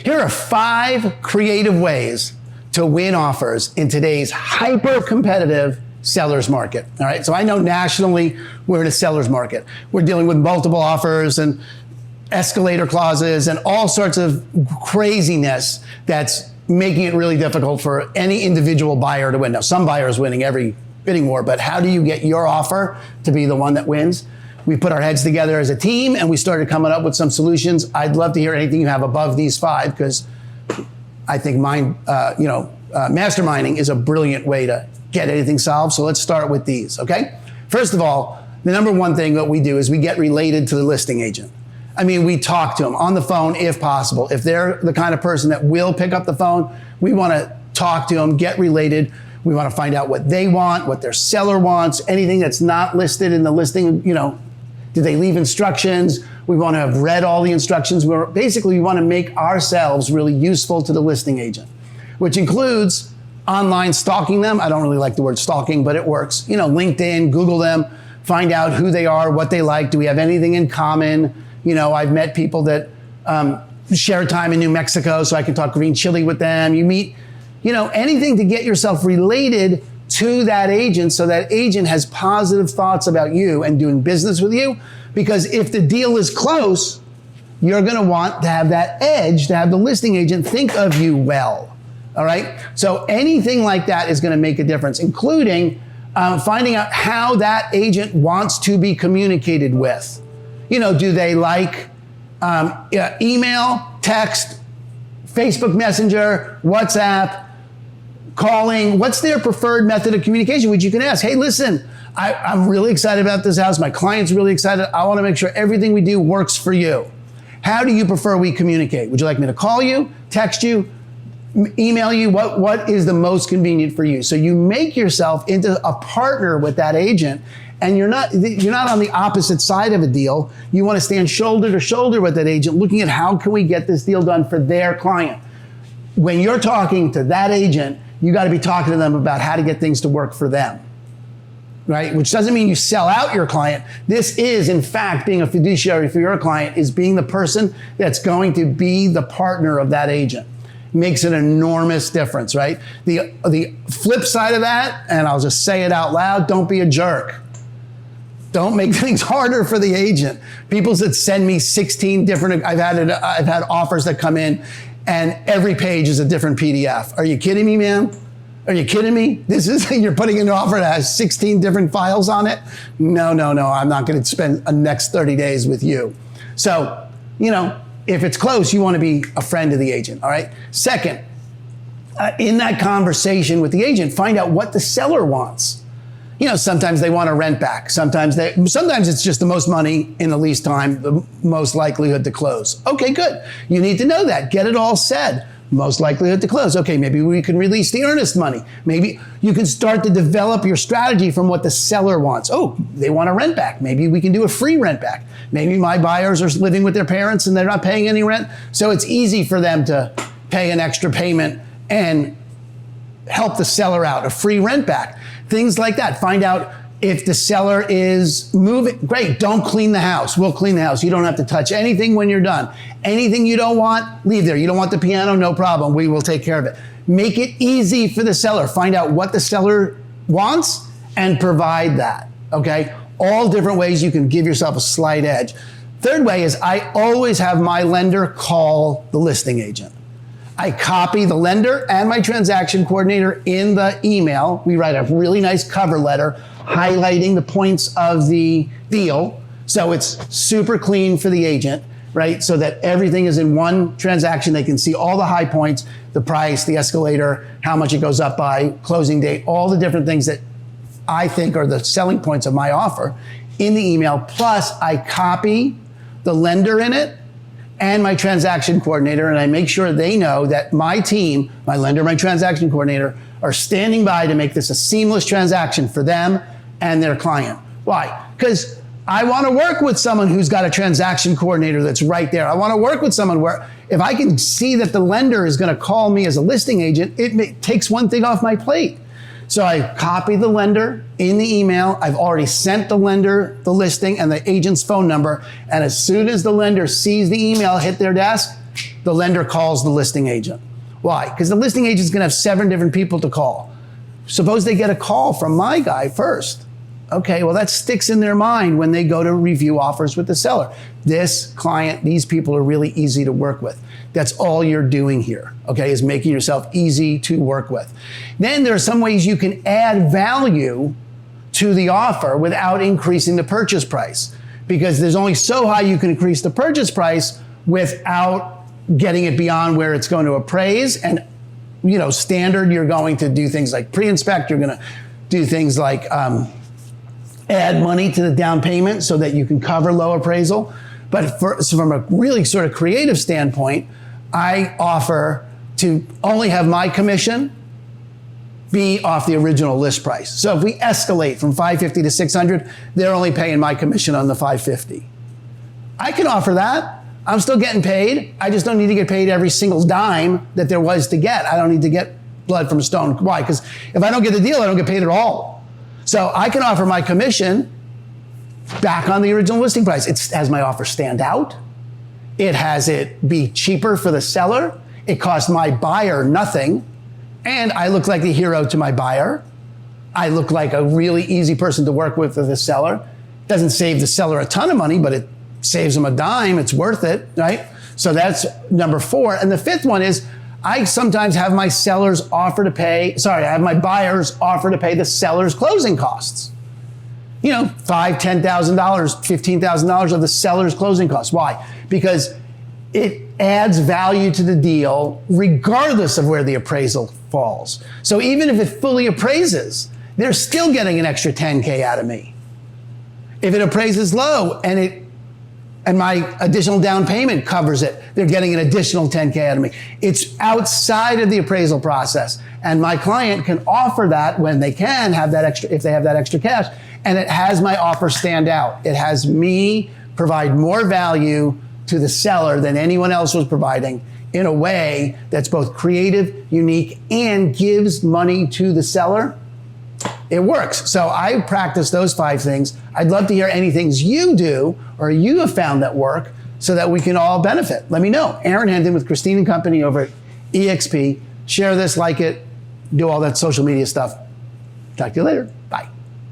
Here are 5 creative ways to win offers in today's hyper-competitive seller's market. All right, so I know nationally we're in a seller's market. We're dealing with multiple offers and escalator clauses and all sorts of craziness that's making it really difficult for any individual buyer to win. Now, some buyers winning every bidding war, but how do you get your offer to be the one that wins? We put our heads together as a team and we started coming up with some solutions. I'd love to hear anything you have above these 5, because I think masterminding is a brilliant way to get anything solved. So let's start with these, okay? First of all, the number one thing that we do is we get related to the listing agent. I mean, we talk to them on the phone if possible. If they're the kind of person that will pick up the phone, we want to talk to them, get related. We want to find out what they want, what their seller wants, anything that's not listed in the listing. Did they leave instructions? We want to have read all the instructions. We want to make ourselves really useful to the listing agent, which includes online stalking them. I don't really like the word stalking, but it works. LinkedIn, Google them, find out who they are, what they like. Do we have anything in common? I've met people that share time in New Mexico, so I can talk green chili with them. You meet, anything to get yourself related to that agent, so that agent has positive thoughts about you and doing business with you. Because if the deal is close, you're going to want to have that edge, to have the listing agent think of you well. All right. So anything like that is going to make a difference, including finding out how that agent wants to be communicated with. Do they like email, text, Facebook Messenger, WhatsApp, calling? What's their preferred method of communication? Which you can ask, hey, listen, I'm really excited about this house. My client's really excited. I want to make sure everything we do works for you. How do you prefer we communicate? Would you like me to call you, text you, email you? What is the most convenient for you? So you make yourself into a partner with that agent, and you're not on the opposite side of a deal. You want to stand shoulder to shoulder with that agent, looking at how can we get this deal done for their client. When you're talking to that agent, you got to be talking to them about how to get things to work for them, right? Which doesn't mean you sell out your client. This is, in fact, being a fiduciary for your client, is being the person that's going to be the partner of that agent. Makes an enormous difference, right? The flip side of that, and I'll just say it out loud, don't be a jerk. Don't make things harder for the agent. People that send me 16 different, I've had offers that come in and every page is a different PDF. Are you kidding me, man? Are you kidding me? You're putting in an offer that has 16 different files on it? No. I'm not going to spend the next 30 days with you. So, if it's close, you want to be a friend of the agent, all right? Second, in that conversation with the agent, find out what the seller wants. Sometimes they want a rent back. Sometimes it's just the most money in the least time, the most likelihood to close. Okay, good. You need to know that. Get it all said. Most likelihood to close. Okay, maybe we can release the earnest money. Maybe you can start to develop your strategy from what the seller wants. Oh, they want a rent back. Maybe we can do a free rent back. Maybe my buyers are living with their parents and they're not paying any rent. So it's easy for them to pay an extra payment and help the seller out, a free rent back. Things like that. Find out if the seller is moving. Great, don't clean the house. We'll clean the house. You don't have to touch anything when you're done. Anything you don't want, leave there. You don't want the piano, no problem. We will take care of it. Make it easy for the seller. Find out what the seller wants and provide that, okay? All different ways you can give yourself a slight edge. Third way is I always have my lender call the listing agent. I copy the lender and my transaction coordinator in the email. We write a really nice cover letter highlighting the points of the deal. So it's super clean for the agent, right? So that everything is in one transaction. They can see all the high points, the price, the escalator, how much it goes up by, closing date, all the different things that I think are the selling points of my offer in the email. Plus I copy the lender in it and my transaction coordinator, and I make sure they know that my team, my lender, my transaction coordinator, are standing by to make this a seamless transaction for them and their client. Why? Because I want to work with someone who's got a transaction coordinator that's right there. I want to work with someone where if I can see that the lender is going to call me as a listing agent, it takes one thing off my plate. So I copy the lender in the email. I've already sent the lender the listing and the agent's phone number. And as soon as the lender sees the email hit their desk, the lender calls the listing agent. Why? Because the listing agent is going to have 7 different people to call. Suppose they get a call from my guy first. Okay, well, that sticks in their mind when they go to review offers with the seller. This client, these people are really easy to work with. That's all you're doing here, okay, is making yourself easy to work with. Then there are some ways you can add value to the offer without increasing the purchase price, because there's only so high you can increase the purchase price without getting it beyond where it's going to appraise. And, you know, standard, you're going to do things like pre-inspect, you're going to do things like add money to the down payment so that you can cover low appraisal. But so from a really sort of creative standpoint, I offer to only have my commission be off the original list price. So if we escalate from $550 to $600, they're only paying my commission on the $550. I can offer that. I'm still getting paid. I just don't need to get paid every single dime that there was to get. I don't need to get blood from a stone. Why? Because if I don't get the deal, I don't get paid at all. So I can offer my commission back on the original listing price. It has my offer stand out. It has it be cheaper for the seller. It costs my buyer nothing. And I look like the hero to my buyer. I look like a really easy person to work with for the seller. Doesn't save the seller a ton of money, but it saves them a dime. It's worth it, right? So that's number 4. And the 5th one is I sometimes have my sellers offer to pay, I have my buyers offer to pay the seller's closing costs. You know, $5,000, $10,000, $15,000 of the seller's closing costs. Why? Because it adds value to the deal regardless of where the appraisal falls. So even if it fully appraises, they're still getting an extra $10K out of me. If it appraises low and my additional down payment covers it, they're getting an additional $10K out of me. It's outside of the appraisal process. And my client can offer that when they can have that extra, if they have that extra cash. And it has my offer stand out. It has me provide more value to the seller than anyone else was providing in a way that's both creative, unique, and gives money to the seller. It works. So I practice those 5 things. I'd love to hear any things you do or you have found that work so that we can all benefit. Let me know. Aaron Hendon with Christine & Company over at EXP. Share this, like it, do all that social media stuff. Talk to you later.